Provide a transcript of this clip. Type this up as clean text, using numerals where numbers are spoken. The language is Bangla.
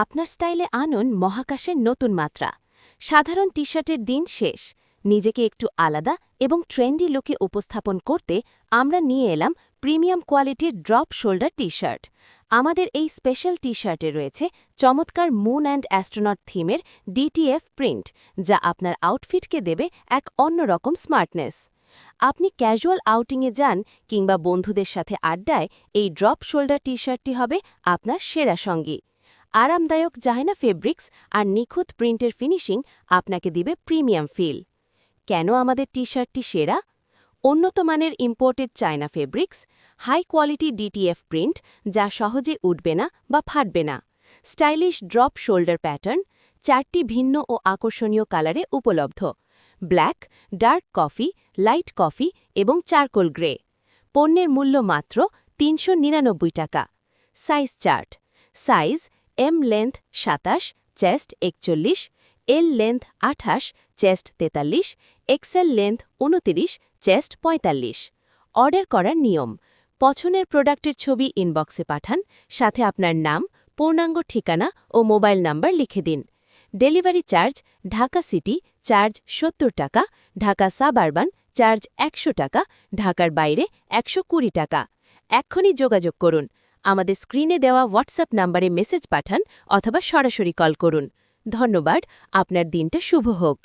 আপনার স্টাইলে আনুন মহাকাশের নতুন মাত্রা। সাধারণ টি শার্টের দিন শেষ। নিজেকে একটু আলাদা এবং ট্রেন্ডি লুকে উপস্থাপন করতে আমরা নিয়ে এলাম প্রিমিয়াম কোয়ালিটির ড্রপ শোল্ডার টি শার্ট। আমাদের এই স্পেশাল টি শার্টে রয়েছে চমৎকার মুন অ্যান্ড অ্যাস্ট্রোনট থিমের ডিটিএফ প্রিন্ট, যা আপনার আউটফিটকে দেবে এক অন্যরকম স্মার্টনেস। আপনি ক্যাজুয়াল আউটিংয়ে যান কিংবা বন্ধুদের সাথে আড্ডায়, এই ড্রপ শোল্ডার টি শার্টটি হবে আপনার সেরা সঙ্গী। আরামদায়ক জাহানা ফেব্রিক্স আর নিখুঁত প্রিন্টের ফিনিশিং আপনাকে দিবে প্রিমিয়াম ফিল। কেন আমাদের টি শার্টটি সেরা? উন্নত মানের imported China fabrics, high quality DTF print যা সহজে উঠবে না বা ফাটবে না, স্টাইলিশ ড্রপ শোল্ডার প্যাটার্ন, 4টি ভিন্ন ও আকর্ষণীয় কালারে উপলব্ধ: black, dark coffee, light coffee এবং চারকোল গ্রে। পণ্যের মূল্য মাত্র ৩৯৯ টাকা। Size chart: size M length ২৭, chest ৪১, L length ২৮, chest ৪৩, XL length ২৯, chest ৪৫। Order করার নিয়ম: পছন্দের প্রোডাক্টের ছবি ইনবক্সে পাঠান, সাথে আপনার নাম, পূর্ণাঙ্গ ঠিকানা ও মোবাইল নাম্বার লিখে দিন। Delivery charge: Dhaka city charge ৭০ টাকা, ঢাকা সাবআরবান চার্জ ১০০ টাকা, ঢাকার বাইরে ১২০ টাকা। এক্ষুনি যোগাযোগ করুন। আমাদের স্ক্রিনে দেওয়া হোয়াটসঅ্যাপ নাম্বারে মেসেজ পাঠান অথবা সরাসরি কল করুন। ধন্যবাদ। আপনার দিনটা শুভ হোক।